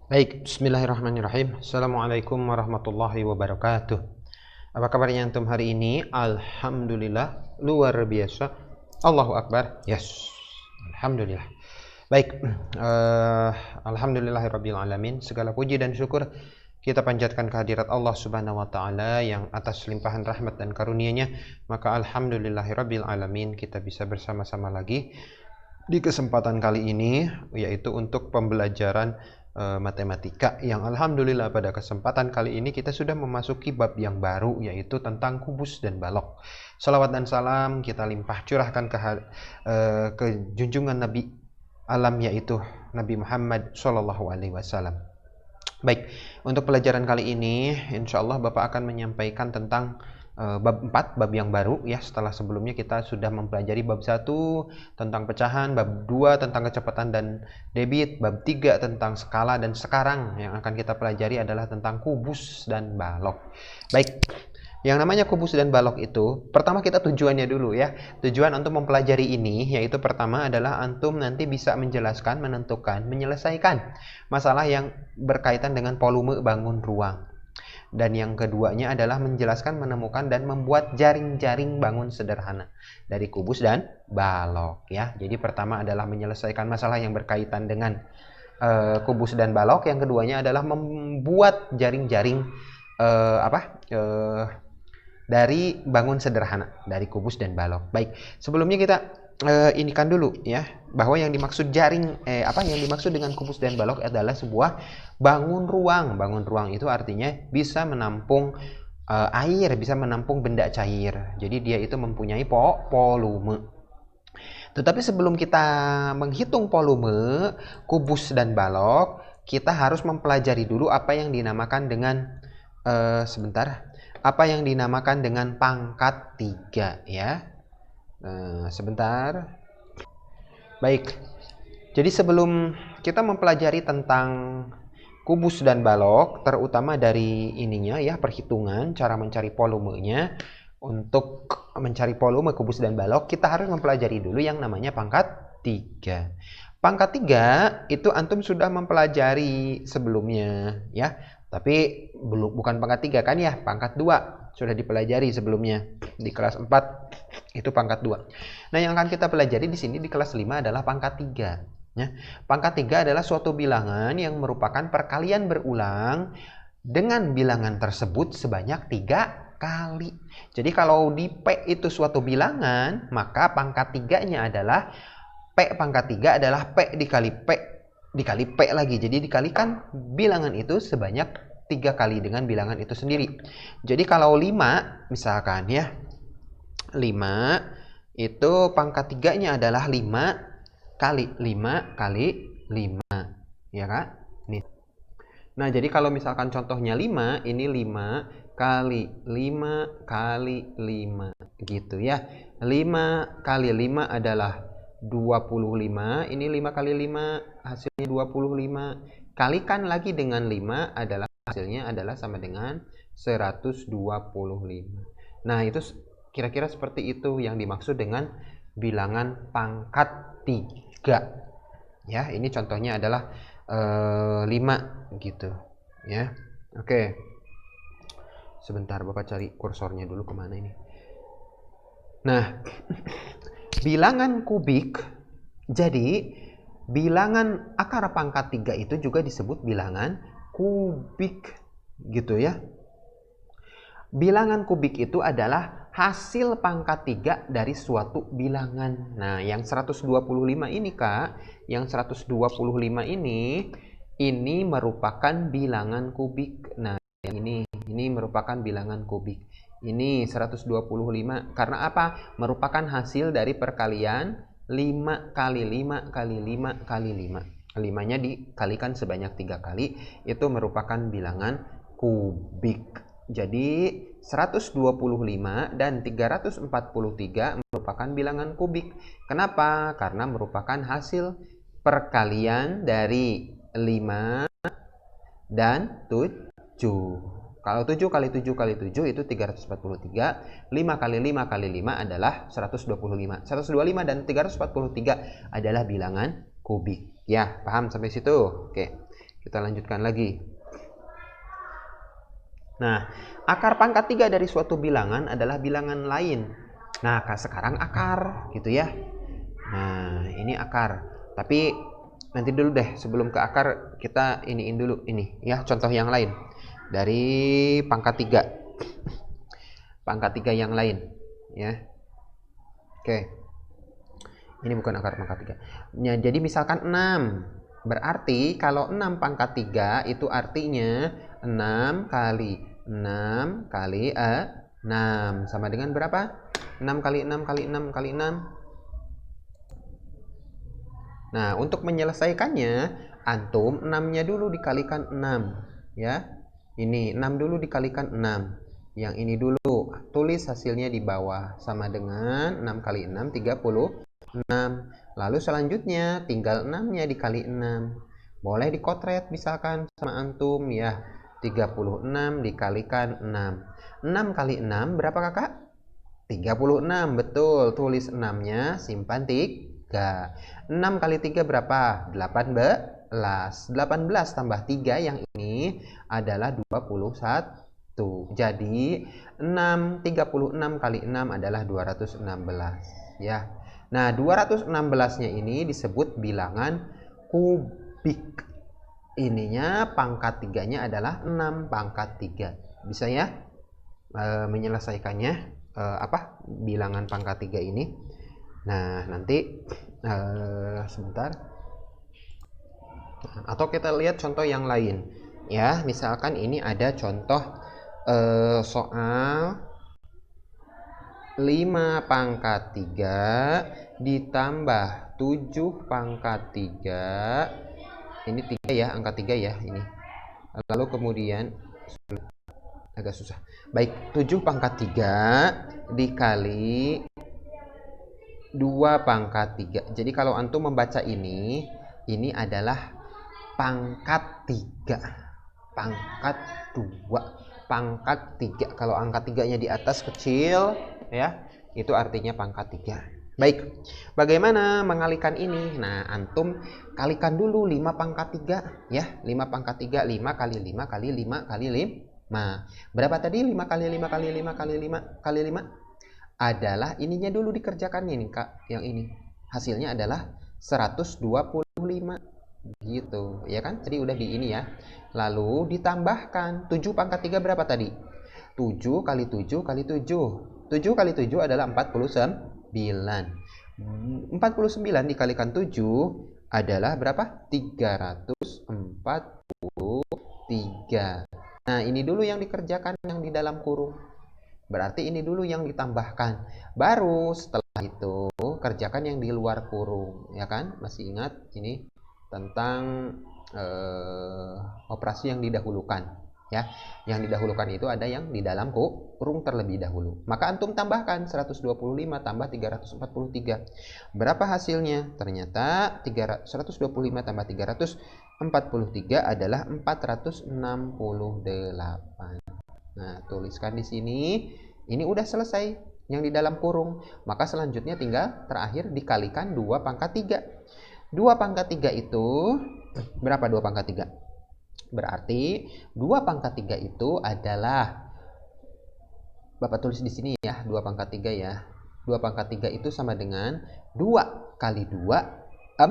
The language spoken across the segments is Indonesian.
Baik, bismillahirrahmanirrahim. Assalamualaikum warahmatullahi wabarakatuh. Apa kabarnya antum hari ini? Alhamdulillah, luar biasa. Allahu Akbar. Yes. Alhamdulillah. Baik, alhamdulillahirabbil alamin. Segala puji dan syukur kita panjatkan kehadirat Allah Subhanahu wa taala yang atas limpahan rahmat dan karunia-Nya. Maka alhamdulillahirabbil alamin kita bisa bersama-sama lagi di kesempatan kali ini, yaitu untuk pembelajaran matematika yang alhamdulillah pada kesempatan kali ini kita sudah memasuki bab yang baru, yaitu tentang kubus dan balok. Salawat dan salam kita limpah curahkan ke junjungan Nabi alam, yaitu Nabi Muhammad SAW. Baik, untuk pelajaran kali ini insyaallah Bapak akan menyampaikan tentang bab 4, bab yang baru ya. Setelah sebelumnya kita sudah mempelajari bab 1 tentang pecahan, bab 2 tentang kecepatan dan debit, bab 3 tentang skala, dan sekarang yang akan kita pelajari adalah tentang kubus dan balok. Baik, yang namanya kubus dan balok itu, pertama kita tujuannya dulu ya. Tujuan untuk mempelajari ini yaitu pertama adalah antum nanti bisa menjelaskan, menentukan, menyelesaikan masalah yang berkaitan dengan volume bangun ruang. Dan yang keduanya adalah menjelaskan, menemukan, dan membuat jaring-jaring bangun sederhana dari kubus dan balok ya. Jadi pertama adalah menyelesaikan masalah yang berkaitan dengan kubus dan balok. Yang keduanya adalah membuat jaring-jaring dari bangun sederhana dari kubus dan balok. Baik, sebelumnya kita inikan dulu ya, bahwa yang dimaksud yang dimaksud dengan kubus dan balok adalah sebuah bangun ruang. Bangun ruang itu artinya bisa menampung air, bisa menampung benda cair. Jadi dia itu mempunyai volume. Tetapi sebelum kita menghitung volume kubus dan balok, kita harus mempelajari dulu apa yang dinamakan dengan apa yang dinamakan dengan pangkat 3 ya. Sebentar. Baik, jadi sebelum kita mempelajari tentang kubus dan balok, terutama dari ininya ya, perhitungan cara mencari volumenya. Untuk mencari volume kubus dan balok kita harus mempelajari dulu yang namanya pangkat 3. Pangkat 3 itu antum sudah mempelajari sebelumnya ya, tapi bukan pangkat 3 kan ya, pangkat 2 sudah dipelajari sebelumnya di kelas 4, itu pangkat 2. Nah, yang akan kita pelajari di sini di kelas 5 adalah pangkat 3 ya. Pangkat 3 adalah suatu bilangan yang merupakan perkalian berulang dengan bilangan tersebut sebanyak 3 kali. Jadi kalau di P itu suatu bilangan, maka pangkat 3-nya adalah P pangkat 3 adalah P dikali P lagi. Jadi dikalikan bilangan itu sebanyak 3 kali dengan bilangan itu sendiri. Jadi kalau 5 misalkan ya, 5 itu pangkat 3-nya adalah 5 kali 5 kali 5 ya Kak. Nih. Nah, jadi kalau misalkan contohnya 5, ini 5 kali 5 kali 5 gitu ya. 5 kali 5 adalah 25, ini 5 kali 5 hasilnya 25. Kalikan lagi dengan 5 adalah hasilnya adalah sama dengan 125. Nah, itu kira-kira seperti itu yang dimaksud dengan bilangan pangkat 3 ya. Ini contohnya adalah 5 gitu ya. Oke, sebentar Bapak cari kursornya dulu kemana ini. Nah, bilangan kubik, jadi bilangan akar pangkat 3 itu juga disebut bilangan kubik gitu ya. Bilangan kubik itu adalah hasil pangkat 3 dari suatu bilangan. Nah, yang 125 ini Kak, yang 125 ini merupakan bilangan kubik. Nah, yang ini merupakan bilangan kubik. Ini 125 karena apa? Merupakan hasil dari perkalian 5 kali 5 kali 5 kali 5. 5-nya dikalikan sebanyak 3 kali, itu merupakan bilangan kubik. Jadi 125 dan 343 merupakan bilangan kubik. Kenapa? Karena merupakan hasil perkalian dari 5 dan 7. Kalau 7 kali 7 kali 7 itu 343. 5 kali 5 kali 5 adalah 125. 125 dan 343 adalah bilangan kubik. Ya, paham sampai situ? Oke. Kita lanjutkan lagi. Nah, akar pangkat 3 dari suatu bilangan adalah bilangan lain. Nah, sekarang akar gitu ya. Nah, ini akar. Tapi nanti dulu deh, sebelum ke akar kita iniin dulu ini ya, contoh yang lain dari pangkat 3. Pangkat 3 yang lain ya. Oke. Ini bukan akar pangkat 3. Ya, jadi misalkan 6. Berarti kalau 6 pangkat 3 itu artinya 6 kali 6 kali 6 sama dengan berapa? 6 kali 6 kali 6 kali 6. Nah, untuk menyelesaikannya, antum 6-nya dulu dikalikan 6 ya. Ini 6 dulu dikalikan 6. Yang ini dulu, tulis hasilnya di bawah, sama dengan 6 kali 6 36. Lalu selanjutnya tinggal 6-nya dikali 6. Boleh dikotret misalkan sama antum ya. 36 dikalikan 6. 6 kali 6 berapa kakak? 36, betul. Tulis 6-nya, simpan 3. 6 kali 3 berapa? 18. 18 tambah 3 yang ini adalah 21. Jadi 36 kali 6 adalah 216 ya. Nah, 216-nya ini disebut bilangan kubik. Ininya pangkat 3-nya adalah 6 pangkat 3. Bisa ya menyelesaikannya bilangan pangkat 3 ini. Nah, nanti sebentar. Atau kita lihat contoh yang lain ya. Misalkan ini ada contoh soal 5 pangkat 3 ditambah 7 pangkat 3. Ini 3 ya, angka 3 ya ini. Lalu kemudian agak susah. Baik, 7 pangkat 3 dikali 2 pangkat 3. Jadi kalau antum membaca ini adalah pangkat 3. Pangkat 2. Pangkat 3. Kalau angka 3-nya di atas kecil ya, itu artinya pangkat 3. Baik, bagaimana mengalihkan ini? Nah, antum kalikan dulu 5 pangkat 3 ya. 5 pangkat 3, 5 kali 5 kali 5 kali 5. Berapa tadi? 5 kali 5 kali 5 kali 5 kali 5 adalah ininya dulu dikerjakannya nih Kak. Yang ini hasilnya adalah 125 gitu ya kan. Tadi udah di ini ya. Lalu ditambahkan 7 pangkat 3 berapa tadi? 7 kali 7 kali 7. 7 kali 7 adalah 49. 49 dikalikan 7 adalah berapa? 343. Nah, ini dulu yang dikerjakan yang di dalam kurung. Berarti ini dulu yang ditambahkan. Baru setelah itu kerjakan yang di luar kurung, ya kan? Masih ingat ini tentang operasi yang didahulukan, ya. Yang didahulukan itu ada yang di dalam kurung terlebih dahulu. Maka antum tambahkan 125 tambah 343. Berapa hasilnya? Ternyata 125 tambah 343 adalah 468. Nah, tuliskan di sini. Ini udah selesai yang di dalam kurung. Maka selanjutnya tinggal terakhir dikalikan 2 pangkat 3. 2 pangkat 3 itu berapa 2 pangkat 3? Berarti 2 pangkat 3 itu adalah, Bapak tulis di sini ya, 2 pangkat 3 ya. 2 pangkat 3 itu sama dengan 2 kali 2, 4.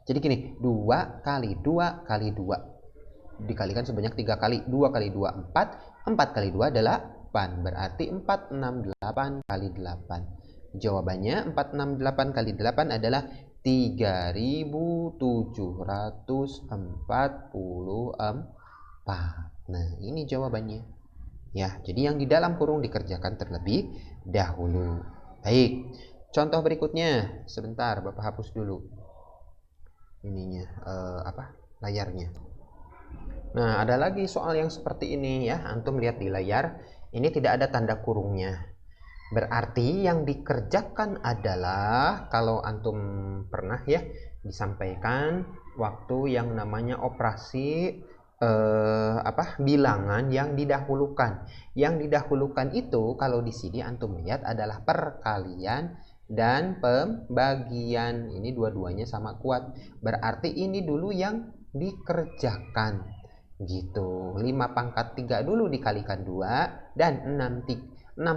Jadi gini, 2 kali 2 kali 2 dikalikan sebanyak 3 kali. 2 kali 2, 4. 4 kali 2 adalah 8. Berarti 468 kali 8. Jawabannya 468 kali 8 adalah 3744. Nah, ini jawabannya. Ya, jadi yang di dalam kurung dikerjakan terlebih dahulu. Baik. Contoh berikutnya. Sebentar, Bapak hapus dulu ininya layarnya. Nah, ada lagi soal yang seperti ini ya. Antum lihat di layar, ini tidak ada tanda kurungnya. Berarti yang dikerjakan adalah, kalau antum pernah ya disampaikan waktu yang namanya operasi bilangan yang didahulukan. Yang didahulukan itu kalau di sini antum lihat adalah perkalian dan pembagian. Ini dua-duanya sama kuat. Berarti ini dulu yang dikerjakan. Gitu. 5 pangkat 3 dulu dikalikan 2 dan 6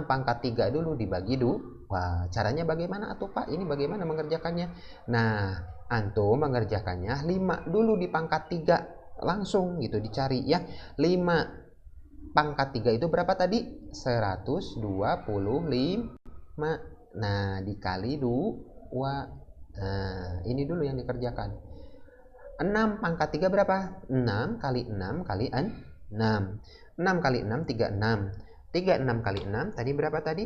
pangkat 3 dulu dibagi 2. Wah, caranya bagaimana atuh Pak? Ini bagaimana mengerjakannya? Nah, antum mengerjakannya 5 dulu di pangkat 3. Langsung gitu dicari ya. 5 pangkat 3 itu berapa tadi? 125. Nah, dikali 2. Nah, ini dulu yang dikerjakan. 6 pangkat 3 berapa? 6 kali 6 kali 6. 6 kali 6, 36. 36 kali 6, tadi berapa tadi?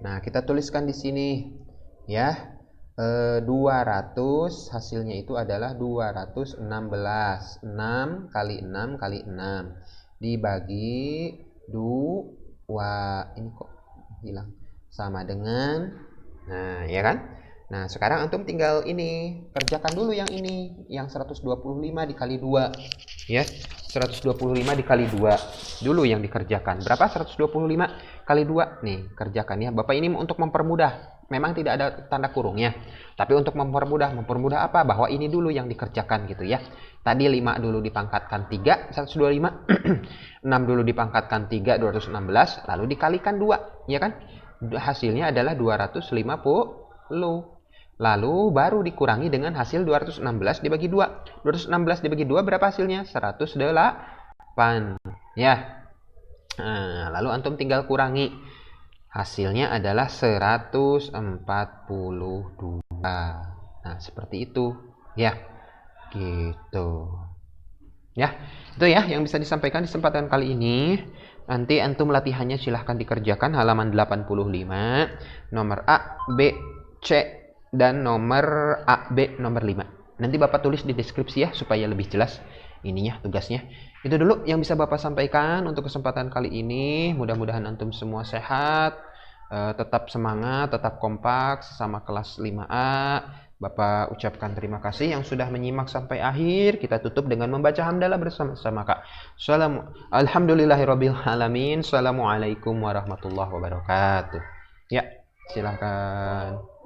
Nah, kita tuliskan di sini. Ya, 200, hasilnya itu adalah 216. 6 kali 6 kali 6. Dibagi 2. Ini kok hilang. Sama dengan, nah, ya kan? Nah, sekarang antum tinggal ini, kerjakan dulu yang ini, yang 125 dikali 2. Ya, 125 dikali 2 dulu yang dikerjakan. Berapa 125 kali 2? Nih, kerjakan ya. Bapak ini untuk mempermudah. Memang tidak ada tanda kurungnya. Tapi untuk mempermudah apa? Bahwa ini dulu yang dikerjakan gitu ya. Tadi 5 dulu dipangkatkan 3, 125. 6 dulu dipangkatkan 3, 216. Lalu dikalikan 2, ya kan? Hasilnya adalah 250. Lalu baru dikurangi dengan hasil 216 dibagi 2. 216 dibagi 2 berapa hasilnya? 108. Ya. Nah, lalu antum tinggal kurangi. Hasilnya adalah 142. Nah, seperti itu. Ya. Gitu. Ya. Itu ya yang bisa disampaikan di kesempatan kali ini. Nanti antum latihannya silahkan dikerjakan halaman 85, nomor A, B, C, dan nomor A, B, nomor 5. Nanti Bapak tulis di deskripsi ya supaya lebih jelas ininya tugasnya. Itu dulu yang bisa Bapak sampaikan untuk kesempatan kali ini. Mudah-mudahan antum semua sehat, tetap semangat, tetap kompak sesama kelas 5A. Bapak ucapkan terima kasih yang sudah menyimak sampai akhir. Kita tutup dengan membaca hamdalah bersama-sama Kak. Alhamdulillahirabbil alamin. Assalamualaikum warahmatullahi wabarakatuh. Ya, silakan.